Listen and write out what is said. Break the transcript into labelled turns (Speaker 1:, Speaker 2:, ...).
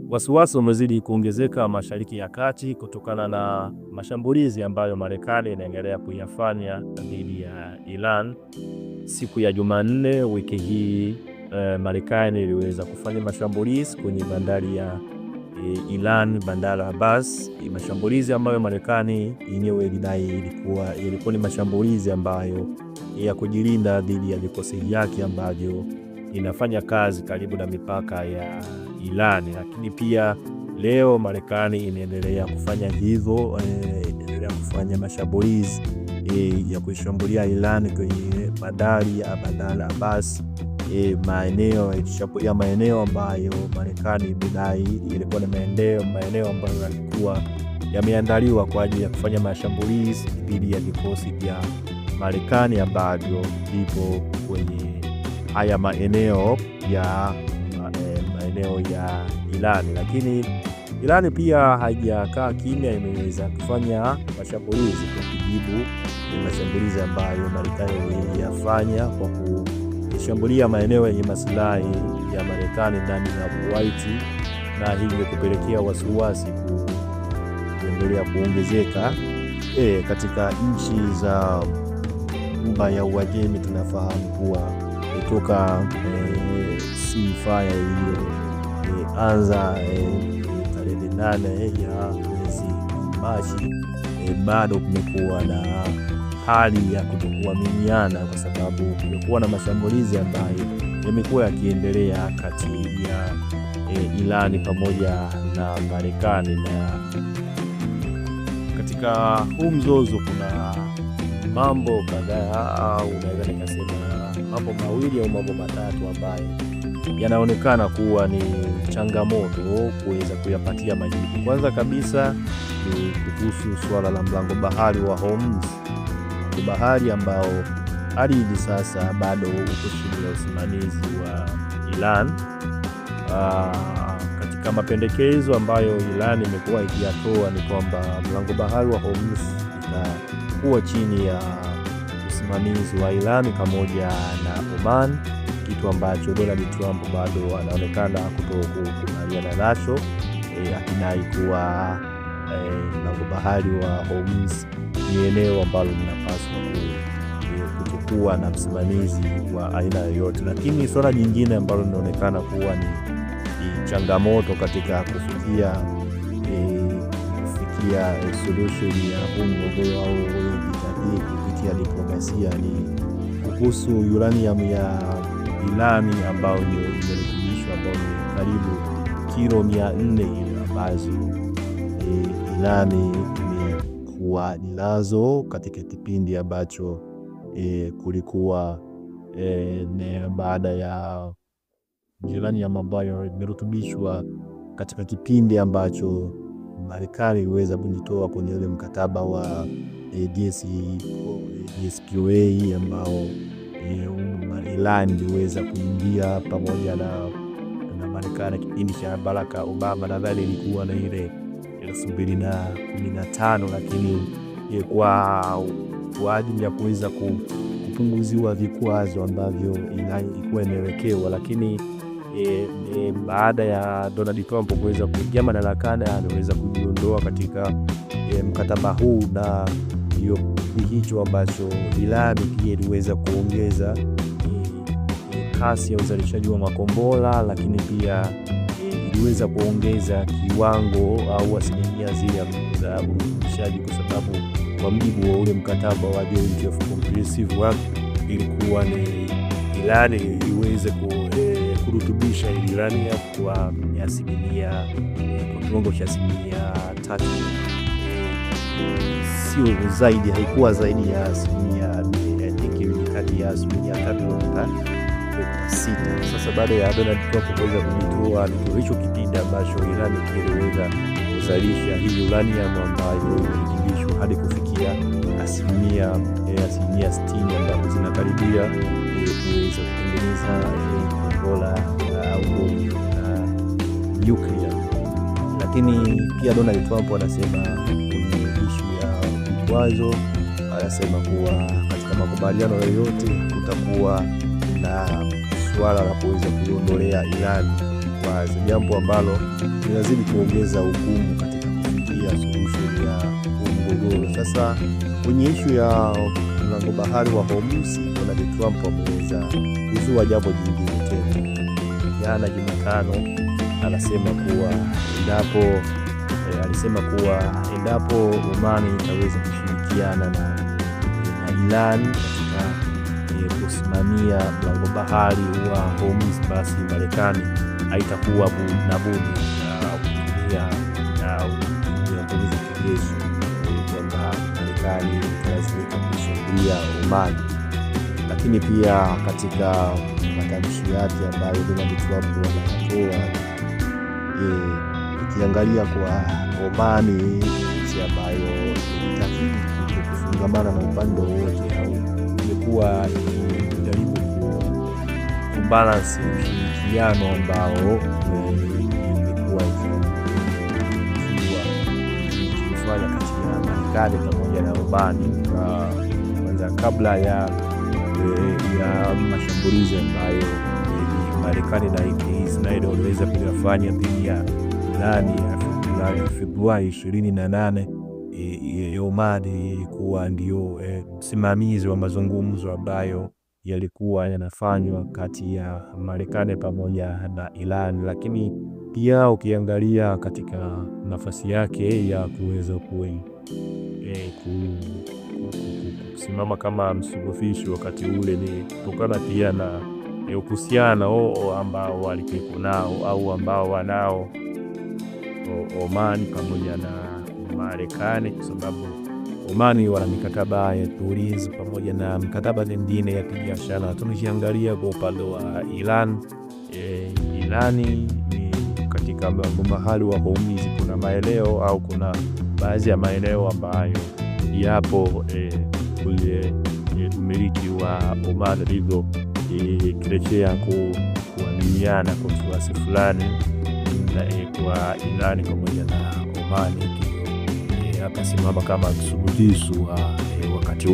Speaker 1: Wasiwasi umezidi kuongezeka Mashariki ya Kati kutokana na mashambulizi ambayo Marekani inaendelea kuyafanya dhidi ya Iran. Siku ya Jumanne wiki hii Marekani iliweza kufanya mashambulizi kwenye bandari ya Iran, Bandar Abbas. Mashambulizi ambayo Marekani yenyewe ilidai ilikuwa ni mashambulizi ambayo ya kujilinda dhidi ya vikosi vyake ambavyo inafanya kazi karibu na mipaka ya Iran. Lakini pia leo Marekani inaendelea kufanya hivyo, inaendelea kufanya mashambulizi ya kuishambulia Iran kwenye bandari ya Bandar Abbas, maeneo ambayo Marekani imedai ilikuwa na maeneo ambayo yalikuwa yameandaliwa kwa ajili ya kufanya mashambulizi dhidi ya vikosi vya Marekani ambavyo vipo kwenye haya maeneo ya Iran. Lakini Iran pia haijakaa kimya, imeweza kufanya mashambulizi kwa kujibu mashambulizi ambayo Marekani iliyafanya kwa kushambulia maeneo yenye maslahi ya Marekani ndani ya Kuwait, na hivyo kupelekea wasiwasi kuendelea kuongezeka katika nchi za Ghuba ya Uajemi. Tunafahamu kuwa kutoka ceasefire iliyoanza tarehe 8 ya mwezi Machi, bado kumekuwa na hali ya kutokuaminiana kwa sababu kumekuwa na mashambulizi ambayo yamekuwa yakiendelea kati ya Iran pamoja na Marekani. Na katika huu mzozo kuna mambo kadhaa, au naweza nikasema mambo mawili au mambo matatu ambayo yanaonekana kuwa ni changamoto kuweza kuyapatia majibu. Kwanza kabisa ni kuhusu swala la mlango bahari wa Hormuz, bahari ambao hadi hivi sasa bado uko chini ya usimamizi wa Iran. Katika mapendekezo ambayo Iran imekuwa ikiyatoa ni kwamba mlango bahari wa Hormuz itakuwa chini ya usimamizi wa Iran pamoja na Oman, kitu ambacho Donald Trump bado anaonekana kutokubaliana nacho, akidai kuwa mlango bahari wa Hormuz ni eneo ambalo linapaswa kutokuwa na msimamizi wa aina yoyote. Lakini swala jingine ambalo linaonekana kuwa ni changamoto katika kufikia solution ya huu mgogoro au kupitia diplomasia ni kuhusu uranium ya Iran ambayo ndio imerutubishwa, ambayo ni karibu kilo 400 ambazo Iran imekuwa nazo katika kipindi ambacho kulikuwa baada ya uranium ambayo imerutubishwa katika kipindi ambacho Marekani iliweza kujitoa kwenye ile mkataba wa DCPOA ambao Iran iliweza kuingia pamoja na Marekani kipindi cha Barack Obama. Nadhani ilikuwa na ile 2015, lakini kwa ajili ya kuweza kupunguziwa vikwazo ambavyo ilikuwa imewekewa. Lakini baada ya Donald Trump kuweza kuingia madarakani, aliweza kujiondoa katika mkataba huu, na hiyo hicho ambacho Iran pia iliweza kuongeza kasi ya uzalishaji wa makombora, lakini pia iliweza kuongeza kiwango au asilimia zile za urutubishaji, kwa sababu kwa mujibu wa ule mkataba wa Joint Comprehensive Work ilikuwa ni Iran iweze kurutubisha uranium kwa kiwango cha 3, sio zaidi, haikuwa zaidi ya asilimia kati ya asilimia 3.6. Sasa baada ya Donald Trump kuweza kujitoa, ndio hicho kipindi ambacho Iran iliweza kuzalisha hii uranium ambayo ilirutubishwa hadi kufikia asilimia 60 ambazo zinakaribia kuweza kutengeneza kombora au nuclear. Lakini pia Donald Trump anasema kwenye ishu ya vikwazo, anasema kuwa katika makubaliano yoyote kutakuwa na swala la kuweza kuiondolea Iran wazi, jambo ambalo linazidi kuongeza ugumu katika kufikia solution ya mgogoro. Sasa kwenye ishu ya mlango bahari wa Hormuz, Donald Trump ameweza kuzua jambo jingine tena. Jana Jumatano alisema kuwa endapo Oman itaweza kushirikiana na Iran katika kusimamia mlango bahari wa Hormuz, basi Marekani haitakuwa na budi kutumia nguvu za kijeshi, kwamba Marekani italazimika kushambulia Oman. Lakini pia katika matamshi yake ambayo Donald Trump anatoa, ikiangalia kwa Oman, nchi ambayo itaki kufungamana na upande wowote, au imekuwa ikijaribu kubalansi ushirikiano ambao imekuwa ikifanya kati ya Marekani pamoja na Oman, kwanza kabla ya mashambulizi ambayo Marekani na Israeli waliweza kuyafanya dhidi ya Irani ya Februari 28. Oman ilikuwa ndio msimamizi wa mazungumzo ambayo yalikuwa yanafanywa kati ya Marekani pamoja na Iran. Lakini pia ukiangalia katika nafasi yake ya kuweza kusimama kama msuluhishi wakati ule, ni kutokana pia na uhusiano ambao walikuwa nao au ambao wanao Oman pamoja na Marekani, kwa sababu Oman wana mikataba ya tourism pamoja na mikataba mingine ya kibiashara. Tunakiangalia kwa upande wa Irani ni katika mlango bahari wa Hormuz, kuna maeneo au kuna baadhi ya maeneo ambayo yapo kule umiliki wa Oman, hivyo kirejea kuaminiana kwa kiasi fulani kwa Irani pamoja na Oman, akasimama kama msuluhishi wakati